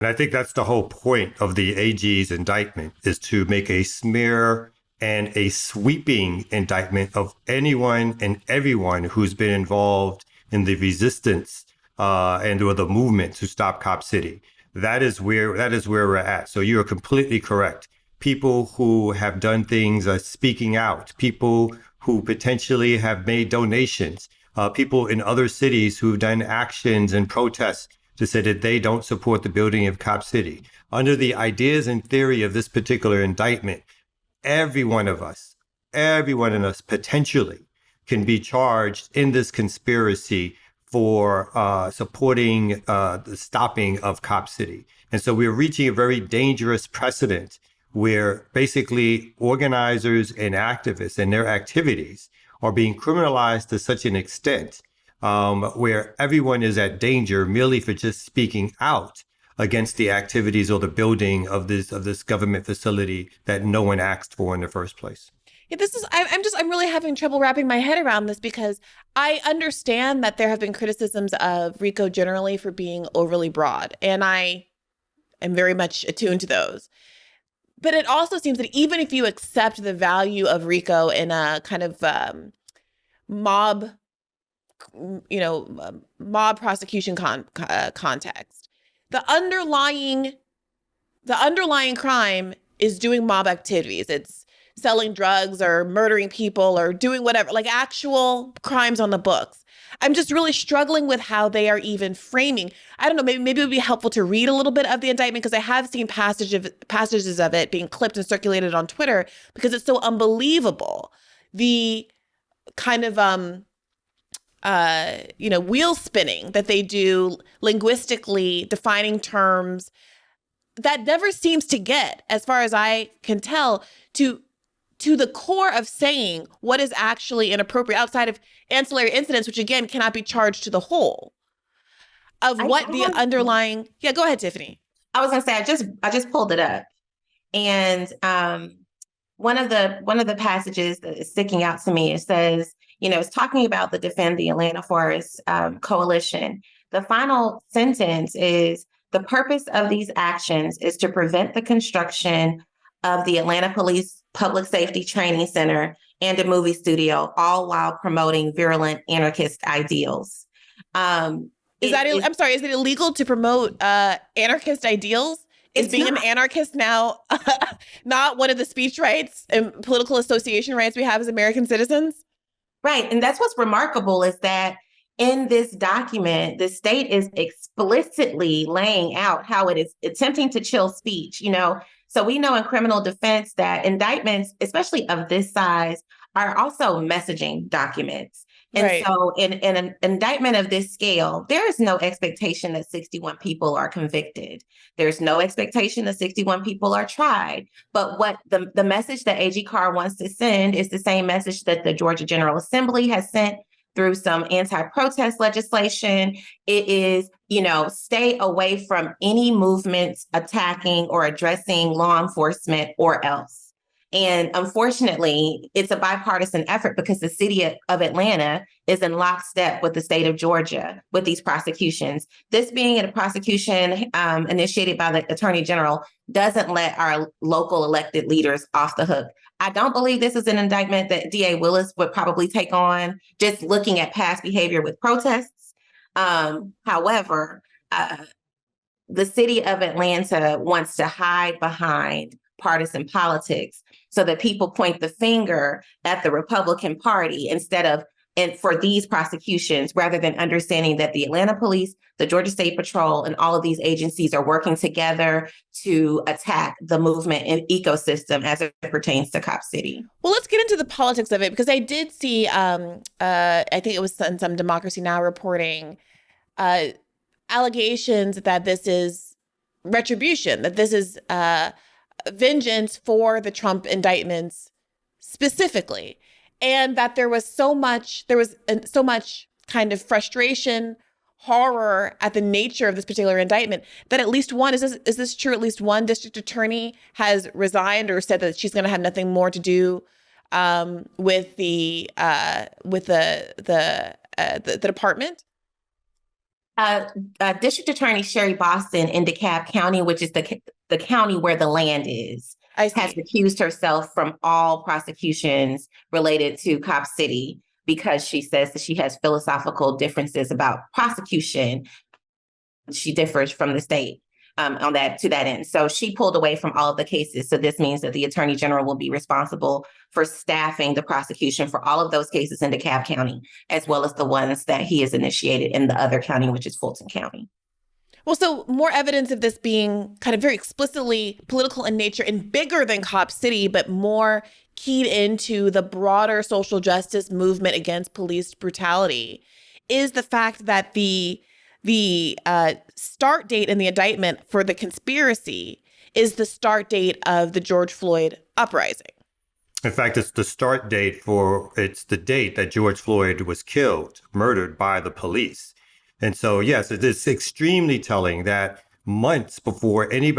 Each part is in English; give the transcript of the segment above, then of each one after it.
And I think that's the whole point of the AG's indictment is to make a smear and a sweeping indictment of anyone and everyone who's been involved in the resistance and or the movement to stop Cop City. That is where we're at. So you are completely correct. People who have done things, speaking out, people who potentially have made donations, people in other cities who've done actions and protests to say that they don't support the building of Cop City. Under the ideas and theory of this particular indictment, every one of us, every one of us potentially can be charged in this conspiracy for supporting the stopping of Cop City. And so we're reaching a very dangerous precedent where basically organizers and activists and their activities are being criminalized to such an extent where everyone is at danger merely for just speaking out against the activities or the building of this government facility that no one asked for in the first place. Yeah, I'm really having trouble wrapping my head around this because I understand that there have been criticisms of RICO generally for being overly broad, and I am very much attuned to those. But it also seems that even if you accept the value of RICO in a kind of mob, mob prosecution context, the underlying crime is doing mob activities. It's selling drugs or murdering people or doing whatever, like actual crimes on the books. I'm just really struggling with how they are even framing. I don't know, maybe it would be helpful to read a little bit of the indictment because I have seen passages of it being clipped and circulated on Twitter because it's so unbelievable. The kind of wheel spinning that they do linguistically, defining terms that never seems to get, as far as I can tell, to the core of saying what is actually inappropriate outside of ancillary incidents, which again cannot be charged to the whole of what the underlying. Yeah, go ahead, Tiffany. I was gonna say I just pulled it up, and one of the passages that is sticking out to me, it says, it's talking about the Defend the Atlanta Forest Coalition. The final sentence is, the purpose of these actions is to prevent the construction of the Atlanta Police Public Safety Training Center and a movie studio, all while promoting virulent anarchist ideals. I'm sorry, is it illegal to promote anarchist ideals? Is being an anarchist now not one of the speech rights and political association rights we have as American citizens? Right. And that's what's remarkable is that in this document, the state is explicitly laying out how it is attempting to chill speech, So we know in criminal defense that indictments, especially of this size, are also messaging documents. And right. So in an indictment of this scale, there is no expectation that 61 people are convicted. There's no expectation that 61 people are tried. But what the message that AG Carr wants to send is the same message that the Georgia General Assembly has sent through some anti-protest legislation. It is, stay away from any movements attacking or addressing law enforcement or else. And unfortunately, it's a bipartisan effort because the city of Atlanta is in lockstep with the state of Georgia with these prosecutions. This being a prosecution initiated by the Attorney General doesn't let our local elected leaders off the hook. I don't believe this is an indictment that DA Willis would probably take on just looking at past behavior with protests. However, the city of Atlanta wants to hide behind partisan politics so that people point the finger at the Republican Party instead of, and for these prosecutions, rather than understanding that the Atlanta Police, the Georgia State Patrol, and all of these agencies are working together to attack the movement and ecosystem as it pertains to Cop City. Well, let's get into the politics of it, because I did see, I think it was in some Democracy Now! Reporting, allegations that this is retribution, that this is vengeance for the Trump indictments specifically, and that there was so much kind of frustration, horror at the nature of this particular indictment that at least one, is this true? At least one district attorney has resigned or said that she's going to have nothing more to do with the department. District Attorney Sherry Boston in DeKalb County, which is the county where the land is, has recused herself from all prosecutions related to Cop City because she says that she has philosophical differences about prosecution. She differs from the state to that end. So she pulled away from all of the cases. So this means that the Attorney General will be responsible for staffing the prosecution for all of those cases in DeKalb County, as well as the ones that he has initiated in the other county, which is Fulton County. Well, so more evidence of this being kind of very explicitly political in nature and bigger than Cop City, but more keyed into the broader social justice movement against police brutality is the fact that the start date in the indictment for the conspiracy is the start date of the George Floyd uprising. In fact, it's the date that George Floyd was murdered by the police. And so, yes, it is extremely telling that months before any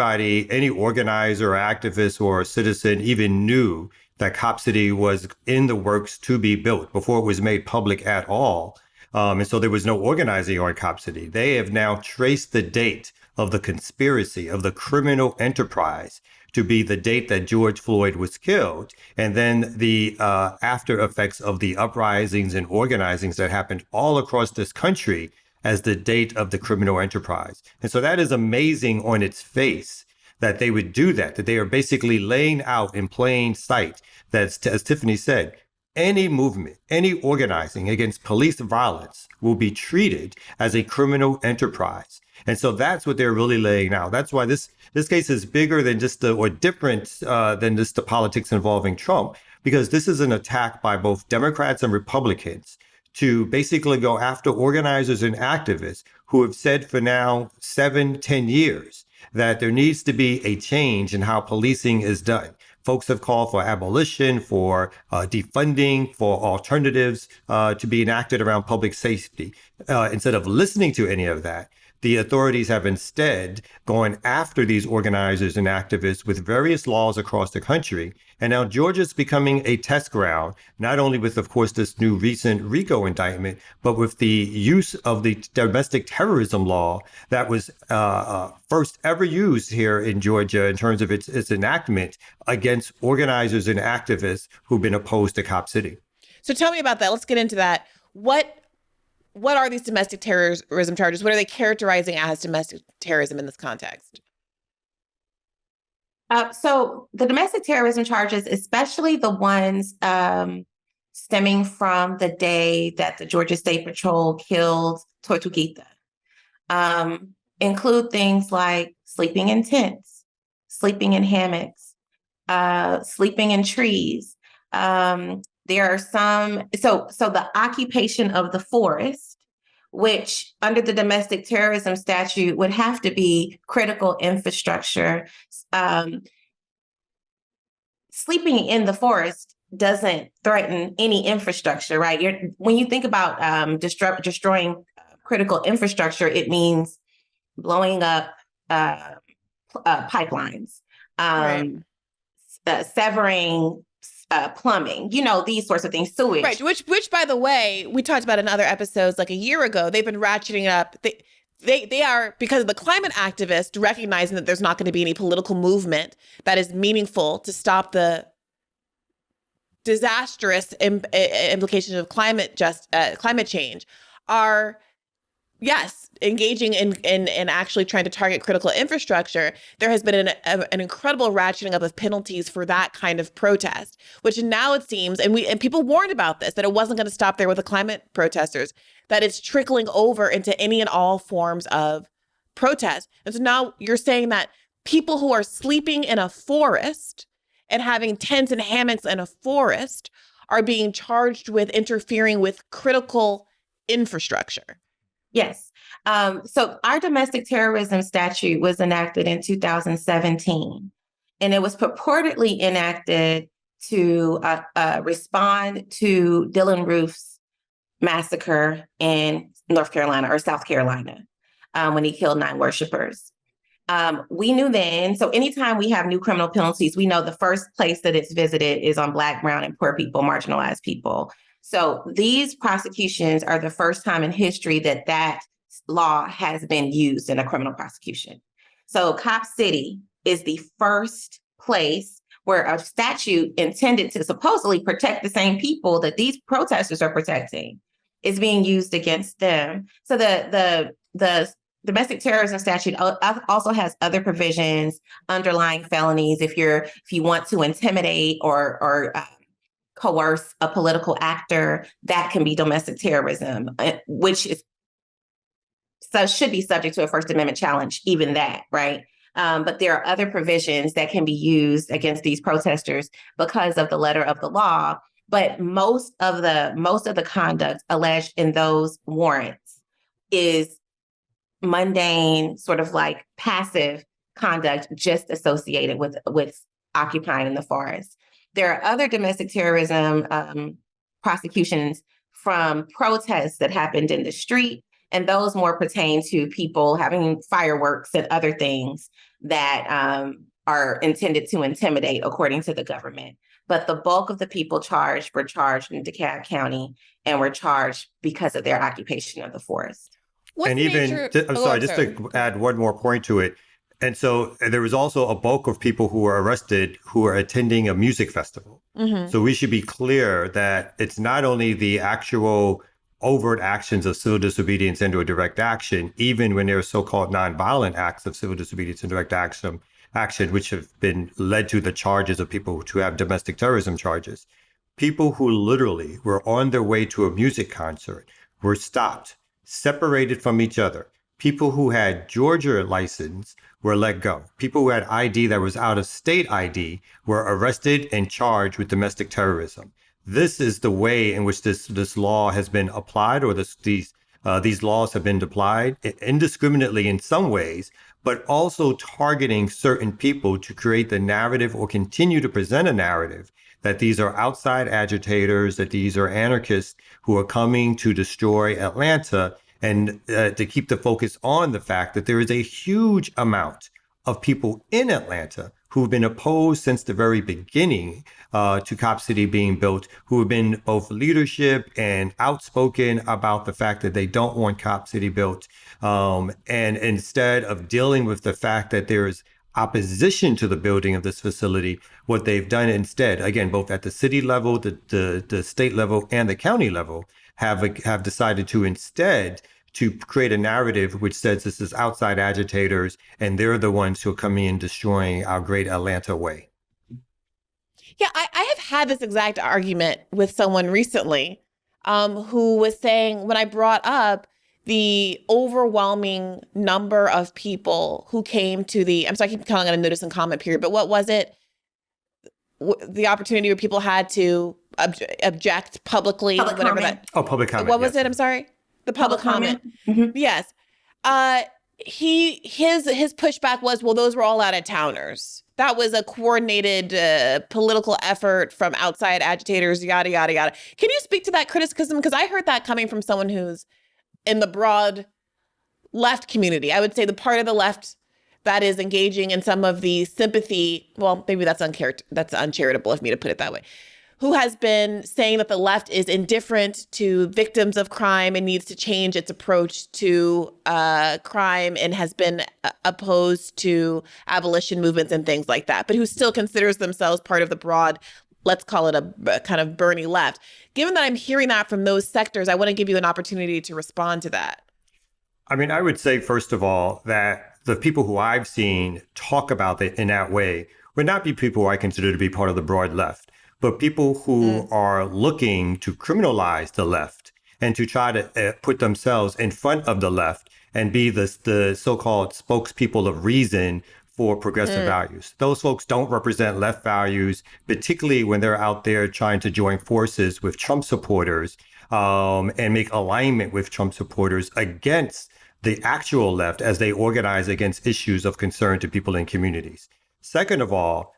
organizer or activist or citizen even knew that Cop City was in the works to be built, before it was made public at all. And so there was no organizing on Cop City. They have now traced the date of the conspiracy, of the criminal enterprise, to be the date that George Floyd was killed. And then the after effects of the uprisings and organizings that happened all across this country as the date of the criminal enterprise. And so that is amazing on its face that they would do that they are basically laying out in plain sight that, as Tiffany said, any movement, any organizing against police violence will be treated as a criminal enterprise. And so that's what they're really laying out. That's why this case is bigger than different than just the politics involving Trump, because this is an attack by both Democrats and Republicans to basically go after organizers and activists who have said for now 7-10 years that there needs to be a change in how policing is done. Folks have called for abolition, for defunding, for alternatives to be enacted around public safety. Instead of listening to any of that, the authorities have instead gone after these organizers and activists with various laws across the country. And now Georgia's becoming a test ground, not only with, of course, this new recent RICO indictment, but with the use of the domestic terrorism law that was first ever used here in Georgia in terms of its enactment against organizers and activists who've been opposed to Cop City. So tell me about that. Let's get into that. What are these domestic terrorism charges? What are they characterizing as domestic terrorism in this context? So the domestic terrorism charges, especially the ones stemming from the day that the Georgia State Patrol killed Tortuguita, include things like sleeping in tents, sleeping in hammocks, sleeping in trees. There are some, so the occupation of the forest, which under the domestic terrorism statute would have to be critical infrastructure. Sleeping in the forest doesn't threaten any infrastructure, right? When you think about destroying critical infrastructure, it means blowing up pipelines, Right. Severing plumbing, these sorts of things, sewage. Right. Which, by the way, we talked about in other episodes like a year ago. They've been ratcheting up. They are, because of the climate activists recognizing that there's not going to be any political movement that is meaningful to stop the disastrous implications of climate change, are, yes, engaging in actually trying to target critical infrastructure. There has been an incredible ratcheting up of penalties for that kind of protest, which now it seems, and people warned about this, that it wasn't going to stop there with the climate protesters, that it's trickling over into any and all forms of protest. And so now you're saying that people who are sleeping in a forest and having tents and hammocks in a forest are being charged with interfering with critical infrastructure. Yes. So our domestic terrorism statute was enacted in 2017, and it was purportedly enacted to respond to Dylann Roof's massacre in North Carolina or South Carolina when he killed 9 worshipers. We knew then, so anytime we have new criminal penalties, we know the first place that it's visited is on Black, brown, and poor people, marginalized people. So these prosecutions are the first time in history that law has been used in a criminal prosecution. So Cop City is the first place where a statute intended to supposedly protect the same people that these protesters are protecting is being used against them. So the domestic terrorism statute also has other provisions, underlying felonies. If you want to intimidate or coerce a political actor, that can be domestic terrorism, which is should be subject to a First Amendment challenge, even that, right? But there are other provisions that can be used against these protesters because of the letter of the law. But most of the conduct alleged in those warrants is mundane, sort of like passive conduct just associated with occupying in the forest. There are other domestic terrorism prosecutions from protests that happened in the street, and those more pertain to people having fireworks and other things that are intended to intimidate, according to the government. But the bulk of the people charged were charged in DeKalb County and were charged because of their occupation of the forest. What's And the even, nature- I'm Oh, sorry, just to add one more point to it. And so there was also a bulk of people who were arrested who were attending a music festival. Mhm. So we should be clear that it's not only the actual overt actions of civil disobedience and or direct action, even when there are so-called nonviolent acts of civil disobedience and direct action, which have been led to the charges of people who have domestic terrorism charges. People who literally were on their way to a music concert were stopped, separated from each other. People who had Georgia license were let go. People who had ID that was out of state ID were arrested and charged with domestic terrorism. This is the way in which this law has been applied, or these laws have been applied indiscriminately in some ways, but also targeting certain people to create the narrative or continue to present a narrative that these are outside agitators, that these are anarchists who are coming to destroy Atlanta, and to keep the focus on the fact that there is a huge amount of people in Atlanta who've been opposed since the very beginning to Cop City being built, who have been both leadership and outspoken about the fact that they don't want Cop City built. And instead of dealing with the fact that there is opposition to the building of this facility, what they've done instead, again, both at the city level, the state level, and the county level, have decided to instead to create a narrative which says this is outside agitators and they're the ones who are coming and destroying our great Atlanta way. Yeah, I have had this exact argument with someone recently who was saying, when I brought up the overwhelming number of people who came to I'm sorry, I keep calling it a notice and comment period, but what was it? The opportunity where people had to object publicly, Public whatever comment. that. Oh, public comment. What was yes. it? I'm sorry. The public comment. Mhm. Yes. His pushback was, well, those were all out of towners. That was a coordinated political effort from outside agitators, yada, yada, yada. Can you speak to that criticism? Because I heard that coming from someone who's in the broad left community. I would say the part of the left that is engaging in some of the sympathy. Well, maybe that's uncharitable of me to put it that way. Who has been saying that the left is indifferent to victims of crime and needs to change its approach to crime, and has been opposed to abolition movements and things like that, but who still considers themselves part of the broad, let's call it a kind of Bernie left. Given that I'm hearing that from those sectors, I want to give you an opportunity to respond to that. I mean, I would say, first of all, that the people who I've seen talk about it in that way would not be people who I consider to be part of the broad left, but people who are looking to criminalize the left and to try to put themselves in front of the left and be the so-called spokespeople of reason for progressive values. Those folks don't represent left values, particularly when they're out there trying to join forces with Trump supporters and make alignment with Trump supporters against the actual left as they organize against issues of concern to people in communities. Second of all,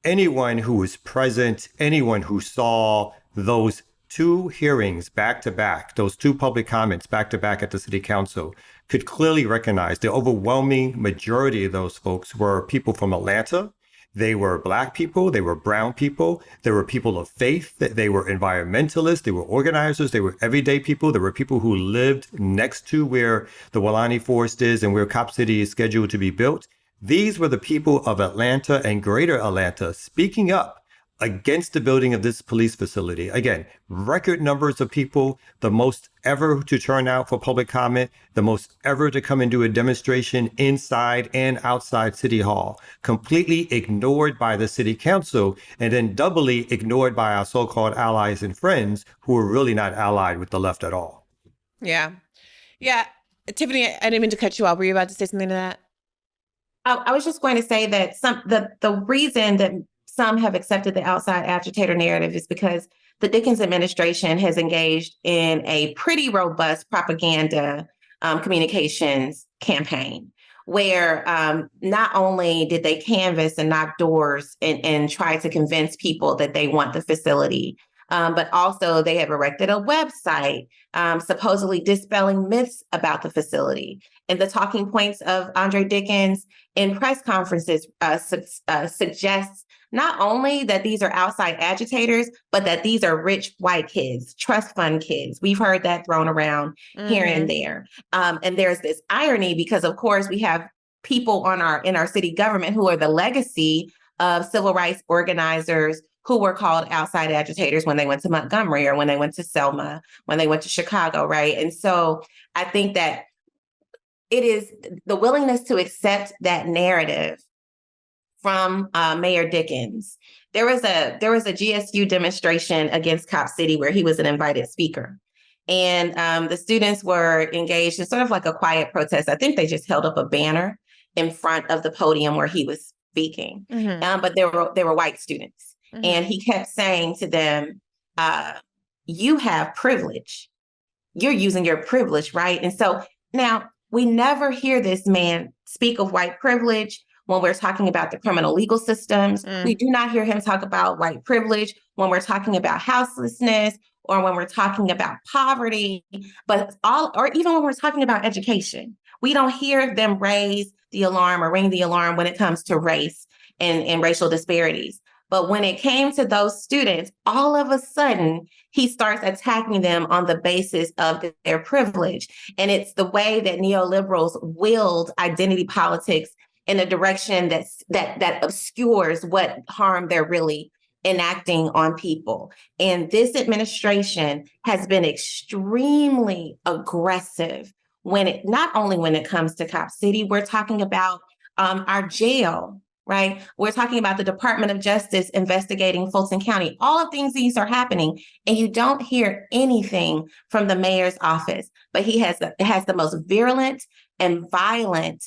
anyone who was present, anyone who saw those two hearings back to back, those two public comments back to back at the city council, could clearly recognize the overwhelming majority of those folks were people from Atlanta They were Black people. They were brown people. There were people of faith. They were environmentalists. They were organizers. They were everyday people. There were people who lived next to where the Walani Forest is and where Cop City is scheduled to be built. These were the people of Atlanta and Greater Atlanta speaking up against the building of this police facility. Again, record numbers of people, the most ever to turn out for public comment, the most ever to come and do a demonstration inside and outside City Hall, completely ignored by the city council, and then doubly ignored by our so-called allies and friends who are really not allied with the left at all. Yeah. Yeah. Tiffany, I didn't mean to cut you off. Were you about to say something to that? I was just going to say that the reason that some have accepted the outside agitator narrative is because the Dickens administration has engaged in a pretty robust propaganda communications campaign where not only did they canvass and knock doors and try to convince people that they want the facility, but also they have erected a website supposedly dispelling myths about the facility. And the talking points of Andre Dickens in press conferences suggests not only that these are outside agitators, but that these are rich white kids, trust fund kids. We've heard that thrown around here and there. And there's this irony because, of course, we have people in our city government who are the legacy of civil rights organizers who were called outside agitators when they went to Montgomery or when they went to Selma, when they went to Chicago, right? And so I think that it is the willingness to accept that narrative from Mayor Dickens. There was a GSU demonstration against Cop City where he was an invited speaker. And the students were engaged in sort of like a quiet protest. I think they just held up a banner in front of the podium where he was speaking. But there were white students. And he kept saying to them, you have privilege. You're using your privilege, right? And so now we never hear this man speak of white privilege when we're talking about the criminal legal systems. We do not hear him talk about white privilege when we're talking about houselessness or when we're talking about poverty, or even when we're talking about education. We don't hear them raise the alarm or ring the alarm when it comes to race and racial disparities. But when it came to those students, all of a sudden, he starts attacking them on the basis of their privilege. And it's the way that neoliberals wield identity politics in a direction that obscures what harm they're really enacting on people. And this administration has been extremely aggressive not only when it comes to Cop City, we're talking about our jail. Right? We're talking about the Department of Justice investigating Fulton County. All of these are happening, and you don't hear anything from the mayor's office. But he has the most virulent and violent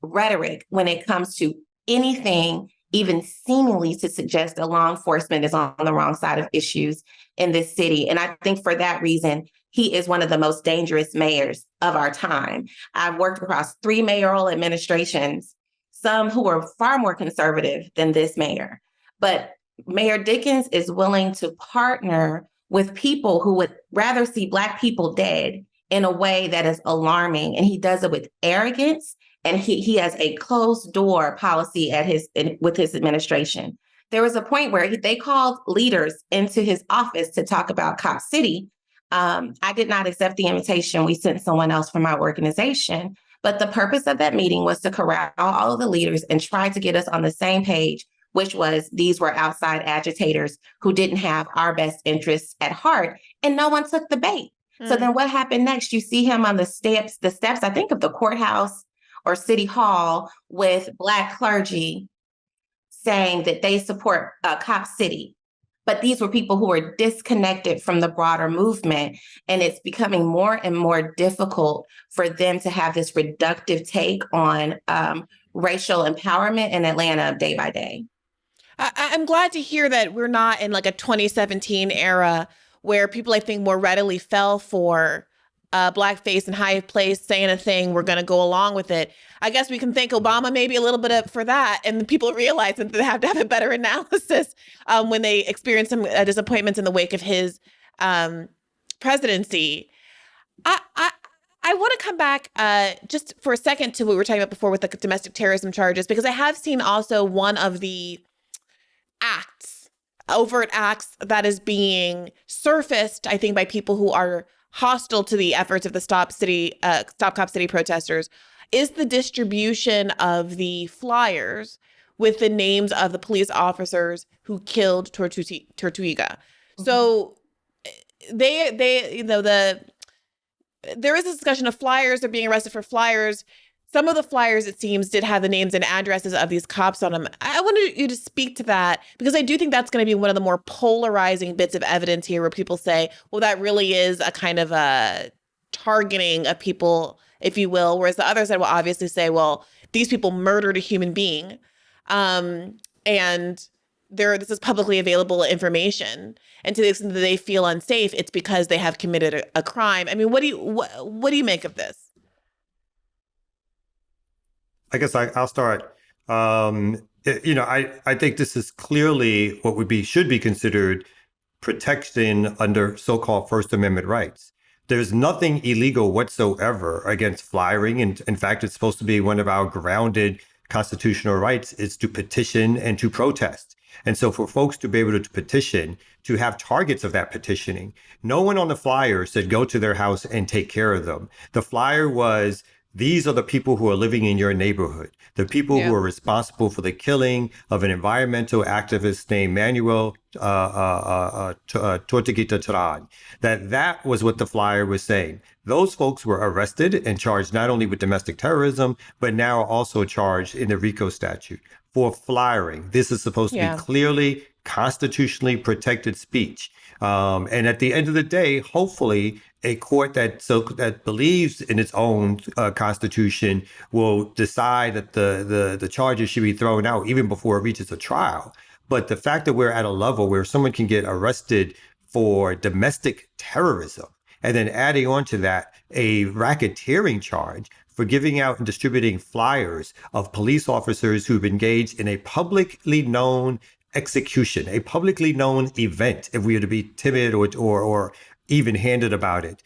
rhetoric when it comes to anything, even seemingly to suggest that law enforcement is on the wrong side of issues in this city. And I think for that reason, he is one of the most dangerous mayors of our time. I've worked across 3 mayoral administrations, some who are far more conservative than this mayor. But Mayor Dickens is willing to partner with people who would rather see Black people dead in a way that is alarming. And he does it with arrogance. And he has a closed door policy with his administration. There was a point where they called leaders into his office to talk about Cop City. I did not accept the invitation. We sent someone else from our organization. But the purpose of that meeting was to corral all of the leaders and try to get us on the same page, which was these were outside agitators who didn't have our best interests at heart. And no one took the bait. So then what happened next? You see him on the steps, I think, of the courthouse or City Hall with Black clergy saying that they support Cop City. But these were people who were disconnected from the broader movement. And it's becoming more and more difficult for them to have this reductive take on racial empowerment in Atlanta day by day. I'm glad to hear that we're not in like a 2017 era where people, I think, more readily fell for blackface and high place saying a thing, we're going to go along with it. I guess we can thank Obama maybe a little bit for that. And people realize that they have to have a better analysis when they experience some disappointments in the wake of his presidency. I want to come back just for a second to what we were talking about before with the domestic terrorism charges, because I have seen also one of the overt acts that is being surfaced, I think, by people who are hostile to the efforts of the Stop Cop City protesters, is the distribution of the flyers with the names of the police officers who killed Tortuga. Mm-hmm. So there is a discussion of flyers. They're being arrested for flyers. Some of the flyers, it seems, did have the names and addresses of these cops on them. I wanted you to speak to that, because I do think that's going to be one of the more polarizing bits of evidence here, where people say, well, that really is a kind of a targeting of people, if you will. Whereas the other side will obviously say, well, these people murdered a human being. And this is publicly available information. And to the extent that they feel unsafe, it's because they have committed a crime. I mean, what do you make of this? I guess I'll start. I think this is clearly what should be considered protection under so-called First Amendment rights. There's nothing illegal whatsoever against flyering. And in fact, it's supposed to be one of our grounded constitutional rights is to petition and to protest. And so for folks to be able to petition, to have targets of that petitioning, no one on the flyer said go to their house and take care of them. The flyer was, these are the people who are living in your neighborhood, the people who are responsible for the killing of an environmental activist named Manuel Tortuguita Terán. That was what the flyer was saying. Those folks were arrested and charged not only with domestic terrorism, but now also charged in the RICO statute for flyering. This is supposed to be clearly constitutionally protected speech. And at the end of the day, hopefully, a court that believes in its own constitution will decide that the charges should be thrown out even before it reaches a trial. But the fact that we're at a level where someone can get arrested for domestic terrorism, and then adding on to that a racketeering charge for giving out and distributing flyers of police officers who've engaged in a publicly known execution, a publicly known event, if we were to be timid or even-handed about it,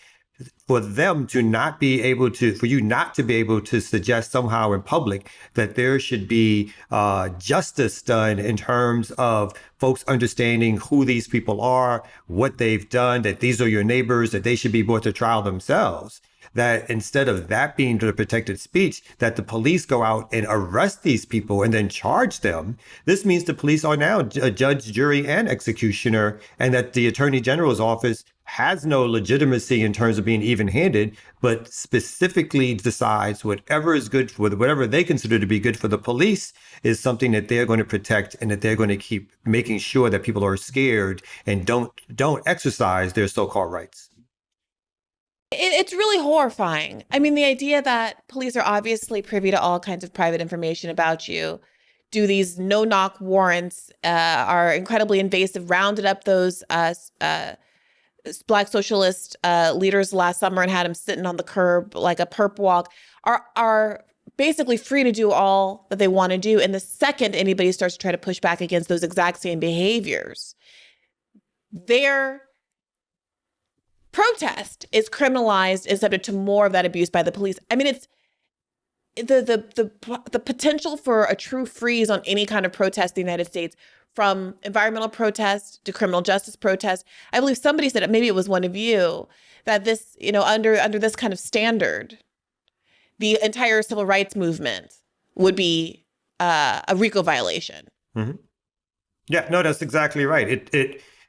for them to not be able to, for you not to be able to suggest somehow in public that there should be justice done in terms of folks understanding who these people are, what they've done, that these are your neighbors, that they should be brought to trial themselves. That instead of that being the protected speech, that the police go out and arrest these people and then charge them. This means the police are now a judge, jury, and executioner, and that the Attorney General's office has no legitimacy in terms of being even-handed, but specifically decides whatever is good for whatever they consider to be good for the police is something that they're going to protect, and that they're going to keep making sure that people are scared and don't exercise their so-called rights. It's really horrifying. I mean, the idea that police are obviously privy to all kinds of private information about you, do these no-knock warrants, are incredibly invasive, rounded up those Black socialist leaders last summer and had them sitting on the curb like a perp walk, are basically free to do all that they want to do. And the second anybody starts to try to push back against those exact same behaviors, their protest is criminalized and subject to more of that abuse by the police. I mean, it's the potential for a true freeze on any kind of protest in the United States, from environmental protests to criminal justice protests. I believe somebody said, maybe it was one of you, that this, under this kind of standard, the entire civil rights movement would be a RICO violation. Mm-hmm. Yeah, no, that's exactly right.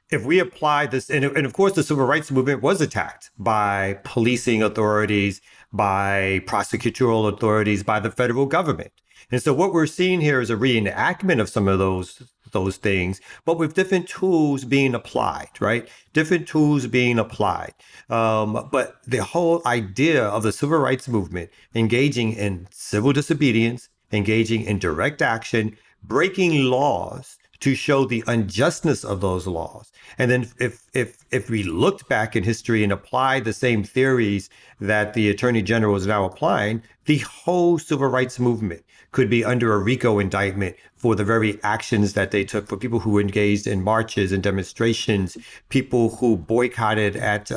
If we apply this, and of course the civil rights movement was attacked by policing authorities, by prosecutorial authorities, by the federal government. And so what we're seeing here is a reenactment of some of those things, but with different tools being applied, right? Different tools being applied. But the whole idea of the civil rights movement engaging in civil disobedience, engaging in direct action, breaking laws to show the unjustness of those laws. And then if we looked back in history and applied the same theories that the Attorney General is now applying, the whole civil rights movement could be under a RICO indictment for the very actions that they took, for people who engaged in marches and demonstrations, people who boycotted at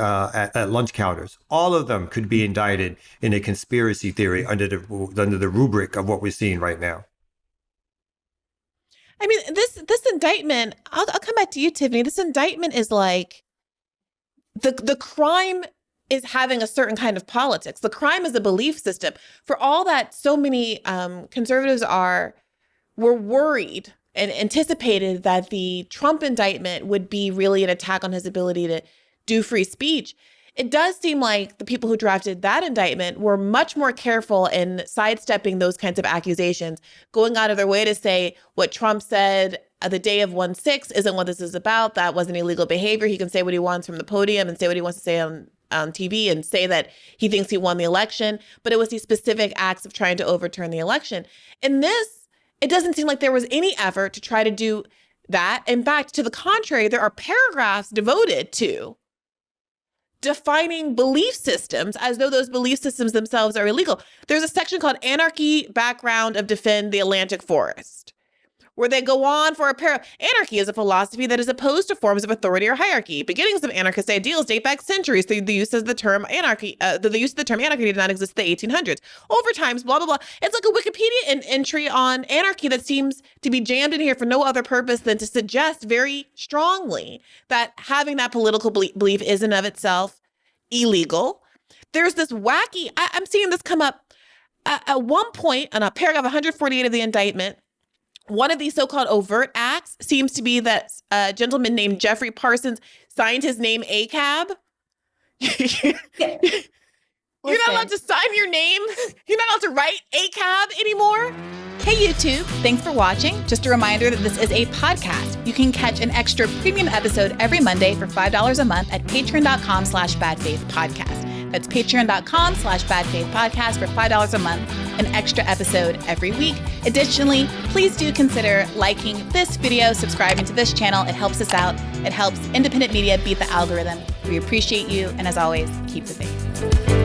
lunch counters. All of them could be indicted in a conspiracy theory under the rubric of what we're seeing right now. I mean, this indictment, I'll come back to you, Tiffany. This indictment is like the crime is having a certain kind of politics. The crime is a belief system. For all that so many conservatives were worried and anticipated that the Trump indictment would be really an attack on his ability to do free speech. It does seem like the people who drafted that indictment were much more careful in sidestepping those kinds of accusations, going out of their way to say what Trump said the day of 1/6 isn't what this is about. That wasn't illegal behavior. He can say what he wants from the podium and say what he wants to say on TV and say that he thinks he won the election. But it was these specific acts of trying to overturn the election. In this, it doesn't seem like there was any effort to try to do that. In fact, to the contrary, there are paragraphs devoted to defining belief systems as though those belief systems themselves are illegal. There's a section called Anarchy Background of Defend the Atlantic Forest, where they go on for anarchy is a philosophy that is opposed to forms of authority or hierarchy. Beginnings of anarchist ideals date back centuries. The use of the term anarchy, the use of the term anarchy did not exist in the 1800s. Over times, blah, blah, blah. It's like a Wikipedia entry on anarchy that seems to be jammed in here for no other purpose than to suggest very strongly that having that political belief is in of itself illegal. There's this wacky, I'm seeing this come up at one point on a paragraph 148 of the indictment. One of these so-called overt acts seems to be that a gentleman named Jeffrey Parsons signed his name ACAB. You're not allowed to sign your name. You're not allowed to write ACAB anymore. Hey YouTube, thanks for watching. Just a reminder that this is a podcast. You can catch an extra premium episode every Monday for $5 a month at patreon.com/badfaithpodcast. That's patreon.com/badfaithpodcast for $5 a month, an extra episode every week. Additionally, please do consider liking this video, subscribing to this channel. It helps us out. It helps independent media beat the algorithm. We appreciate you. And as always, keep the faith.